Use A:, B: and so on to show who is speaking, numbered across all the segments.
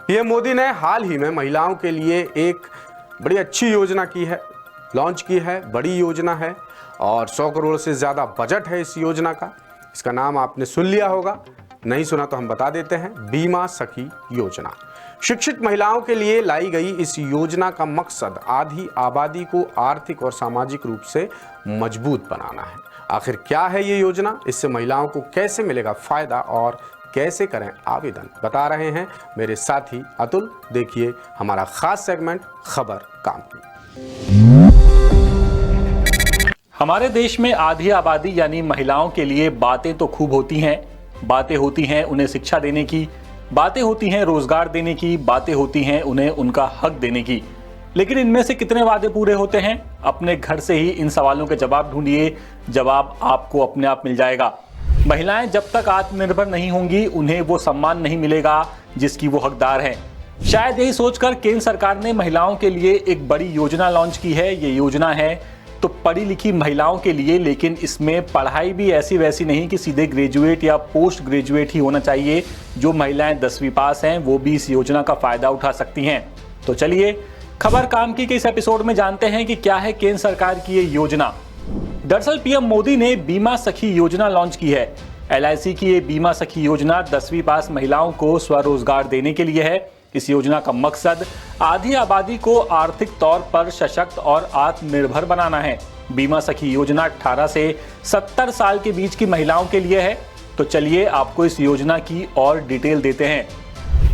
A: PM Modi ने हाल ही में महिलाओं के लिए एक बड़ी अच्छी योजना की है, लॉन्च की है। बड़ी योजना है और 100 करोड़ से ज़्यादा बजट है इस योजना का। इसका नाम आपने सुन लिया होगा, नहीं सुना तो हम बता देते हैं, बीमा सखी योजना। शिक्षित महिलाओं के लिए लाई गई इस योजना का मकसद आधी आबादी को आर्थिक और सामाजिक रूप से मजबूत बनाना है। आखिर क्या है ये योजना, इससे महिलाओं को कैसे मिलेगा फायदा और कैसे करें आवेदन, बता रहे हैं मेरे साथी अतुल। देखिए हमारा खास सेगमेंट खबर काम की।
B: हमारे देश में आधी आबादी यानी महिलाओं के लिए बातें तो खूब होती हैं। बातें होती हैं उन्हें शिक्षा देने की, बातें होती हैं रोजगार देने की, बातें होती हैं उन्हें उनका हक देने की। लेकिन इनमें से कितने वादे पूरे होते हैं? अपने घर से ही इन सवालों के जवाब ढूंढिए, जवाब आपको अपने आप मिल जाएगा। महिलाएं जब तक आत्मनिर्भर नहीं होंगी उन्हें वो सम्मान नहीं मिलेगा जिसकी वो हकदार हैं। शायद यही सोचकर केंद्र सरकार ने महिलाओं के लिए एक बड़ी योजना लॉन्च की है। ये योजना है तो पढ़ी लिखी महिलाओं के लिए, लेकिन इसमें पढ़ाई भी ऐसी वैसी नहीं कि सीधे ग्रेजुएट या पोस्ट ग्रेजुएट ही होना चाहिए। जो महिलाएं 10वीं पास हैं वो भी इस योजना का फायदा उठा सकती हैं। तो चलिए खबर काम की इस एपिसोड में जानते हैं कि क्या है केंद्र सरकार की ये योजना। दरअसल पीएम मोदी ने बीमा सखी योजना लॉन्च की है। LIC की ये बीमा सखी योजना 10वीं पास महिलाओं को स्वरोजगार देने के लिए है। इस योजना का मकसद आधी आबादी को आर्थिक तौर पर सशक्त और आत्मनिर्भर बनाना है। बीमा सखी योजना 18 से 70 साल के बीच की महिलाओं के लिए है। तो चलिए आपको इस योजना की और डिटेल देते हैं।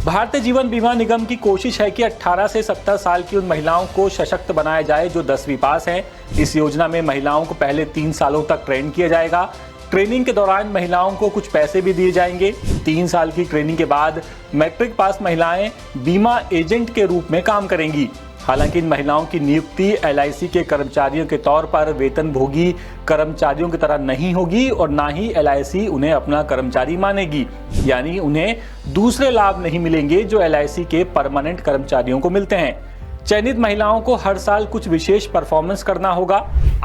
B: भारतीय जीवन बीमा निगम की कोशिश है कि 18 से 70 साल की उन महिलाओं को सशक्त बनाया जाए जो 10वीं पास हैं। इस योजना में महिलाओं को पहले 3 सालों तक ट्रेन किया जाएगा। ट्रेनिंग के दौरान महिलाओं को कुछ पैसे भी दिए जाएंगे। 3 साल की ट्रेनिंग के बाद मैट्रिक पास महिलाएं बीमा एजेंट के रूप में काम करेंगी। हालांकि इन महिलाओं की नियुक्ति LIC के कर्मचारियों के तौर पर वेतनभोगी कर्मचारियों की तरह नहीं होगी और ना ही LIC उन्हें अपना कर्मचारी मानेगी, यानी उन्हें दूसरे लाभ नहीं मिलेंगे जो LIC के परमानेंट कर्मचारियों को मिलते हैं। चयनित महिलाओं को हर साल कुछ विशेष परफॉर्मेंस करना होगा।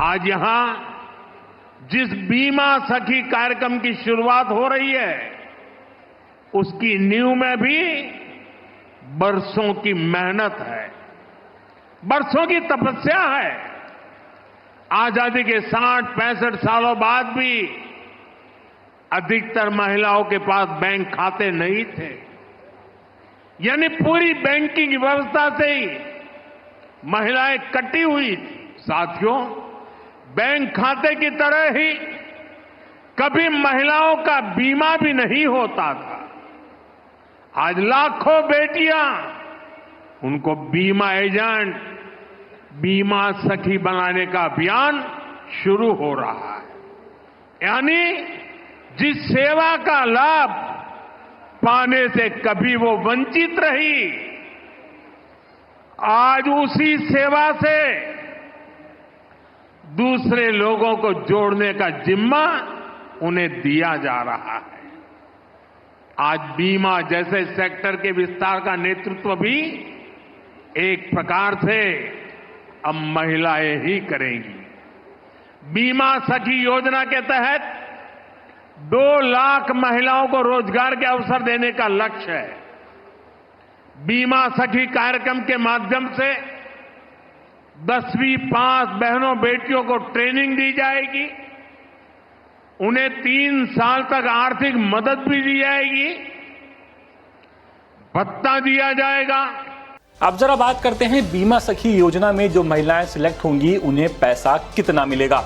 C: आज यहाँ जिस बीमा सखी कार्यक्रम की शुरुआत हो रही है उसकी नींव में भी बरसों की मेहनत है, बरसों की तपस्या है। आजादी के 60-65 सालों बाद भी अधिकतर महिलाओं के पास बैंक खाते नहीं थे, यानी पूरी बैंकिंग व्यवस्था से ही महिलाएं कटी हुई थी। साथियों, बैंक खाते की तरह ही कभी महिलाओं का बीमा भी नहीं होता था। आज लाखों बेटियां उनको बीमा एजेंट, बीमा सखी बनाने का अभियान शुरू हो रहा है। यानी जिस सेवा का लाभ पाने से कभी वो वंचित रही, आज उसी सेवा से दूसरे लोगों को जोड़ने का जिम्मा उन्हें दिया जा रहा है। आज बीमा जैसे सेक्टर के विस्तार का नेतृत्व भी एक प्रकार से अब महिलाएं ही करेंगी। बीमा सखी योजना के तहत 2 लाख महिलाओं को रोजगार के अवसर देने का लक्ष्य है। बीमा सखी कार्यक्रम के माध्यम से 10वीं पास बहनों बेटियों को ट्रेनिंग दी जाएगी, उन्हें 3 साल तक आर्थिक मदद भी दी जाएगी, भत्ता दिया जाएगा।
B: अब जरा बात करते हैं बीमा सखी योजना में जो महिलाएं सिलेक्ट होंगी उन्हें पैसा कितना मिलेगा।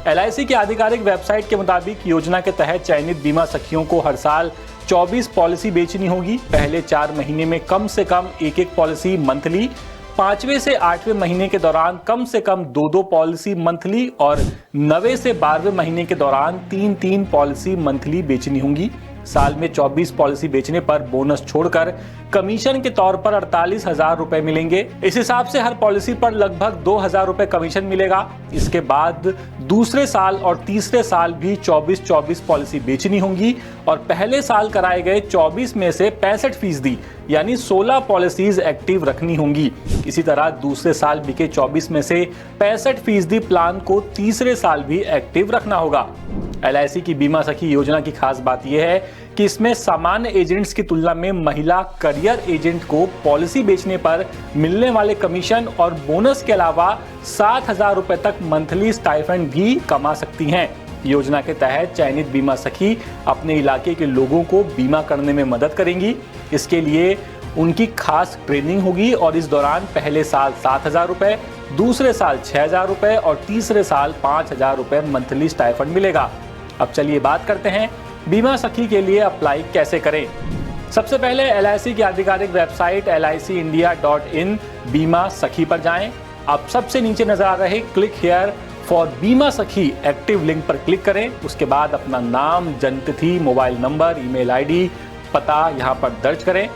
B: LIC की आधिकारिक वेबसाइट के मुताबिक योजना के तहत चयनित बीमा सखियों को हर साल 24 पॉलिसी बेचनी होगी। पहले 4 महीने में कम से कम 1 पॉलिसी मंथली, 5वें से 8वें महीने के दौरान कम से कम 2 पॉलिसी मंथली और 9वें से 12वें महीने के दौरान 3 पॉलिसी मंथली बेचनी होंगी। साल में 24 पॉलिसी बेचने पर बोनस छोड़कर कमीशन के तौर पर 48,000 रुपए मिलेंगे। इस हिसाब से हर पॉलिसी पर लगभग 2,000 रुपए कमीशन मिलेगा। इसके बाद दूसरे साल और तीसरे साल भी 24 पॉलिसी बेचनी होंगी और पहले साल कराए गए 24 में से 65% यानी 16 पॉलिसीज एक्टिव रखनी होंगी। इसी तरह दूसरे साल बिके 24 में से 65% प्लान को तीसरे साल भी एक्टिव रखना होगा। LIC की बीमा सखी योजना की खास बात यह है कि इसमें सामान्य एजेंट्स की तुलना में महिला करियर एजेंट को पॉलिसी बेचने पर मिलने वाले कमीशन और बोनस के अलावा 7,000 रुपए तक मंथली स्टाइपेंड भी कमा सकती हैं। योजना के तहत चयनित बीमा सखी अपने इलाके के लोगों को बीमा करने में मदद करेंगी। इसके लिए उनकी खास ट्रेनिंग होगी और इस दौरान पहले साल 7,000 रुपए, दूसरे साल 6,000 रुपए और तीसरे साल 5,000 रुपए मंथली स्टाइपेंड मिलेगा। अब चलिए बात करते हैं बीमा सखी के लिए अप्लाई कैसे करें। सबसे पहले LIC की आधिकारिक वेबसाइट licindia.in बीमा सखी पर जाएं। अब सबसे नीचे नजर आ रहे क्लिक हियर फॉर बीमा सखी एक्टिव लिंक पर क्लिक करें। उसके बाद अपना नाम, जन्मतिथि, मोबाइल नंबर, ईमेल ID, पता यहाँ पर दर्ज करें।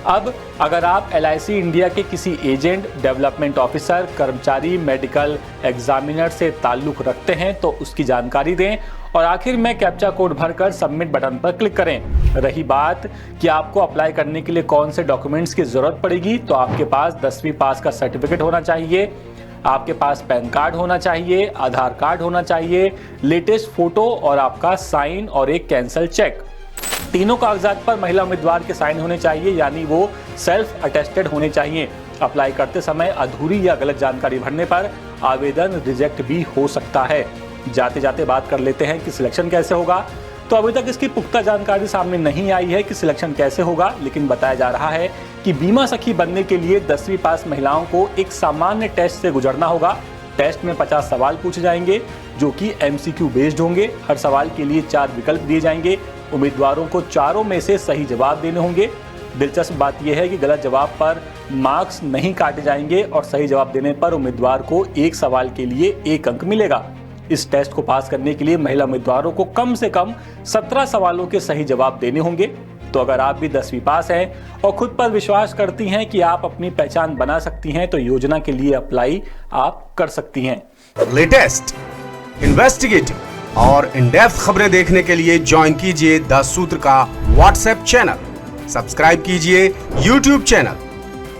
B: अब अगर आप LIC इंडिया के किसी एजेंट, डेवलपमेंट ऑफिसर, कर्मचारी, मेडिकल एग्जामिनर से ताल्लुक रखते हैं तो उसकी जानकारी दें और आखिर में कैप्चा कोड भरकर सबमिट बटन पर क्लिक करें। रही बात कि आपको अप्लाई करने के लिए कौन से डॉक्यूमेंट्स की जरूरत पड़ेगी, तो आपके पास 10वीं पास का सर्टिफिकेट होना चाहिए, आपके पास पैन कार्ड होना चाहिए, आधार कार्ड होना चाहिए, लेटेस्ट फोटो और आपका साइन और एक कैंसल चेक। तीनों कागजात पर महिला उम्मीदवार के साइन होने चाहिए, यानी वो सेल्फ अटेस्टेड होने चाहिए। अप्लाई करते समय अधूरी या गलत जानकारी भरने पर आवेदन रिजेक्ट भी हो सकता है। जाते जाते बात कर लेते हैं कि सिलेक्शन कैसे होगा। तो अभी तक इसकी पुख्ता जानकारी सामने नहीं आई है कि सिलेक्शन कैसे होगा, लेकिन बताया जा रहा है कि बीमा सखी बनने के लिए 10वीं पास महिलाओं को एक सामान्य टेस्ट से गुजरना होगा। टेस्ट में 50 सवाल पूछे जाएंगे जो कि MCQ बेस्ड होंगे। हर सवाल के लिए 4 विकल्प दिए जाएंगे। उम्मीदवारों को चारों में से सही जवाब देने होंगे। दिलचस्प बात यह है कि गलत जवाब पर मार्क्स नहीं काटे जाएंगे और सही जवाब देने पर उम्मीदवार को एक सवाल के लिए 1 अंक मिलेगा। इस टेस्ट को पास करने के लिए महिला उम्मीदवारों को कम से कम 17 सवालों के सही जवाब देने होंगे। तो अगर आप भी 10वीं पास हैं और खुद पर विश्वास करती हैं कि आप अपनी पहचान बना सकती हैं तो योजना के लिए अप्लाई आप कर सकती हैं।
A: लेटेस्ट, इन्वेस्टिगेटिव और इन डेप्थ खबरें देखने के लिए ज्वाइन कीजिए द सूत्र का व्हाट्सएप चैनल, सब्सक्राइब कीजिए YouTube चैनल,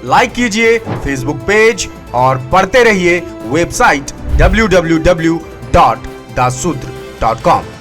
A: लाइक कीजिए Facebook पेज और पढ़ते रहिए वेबसाइट www.dasudr.com।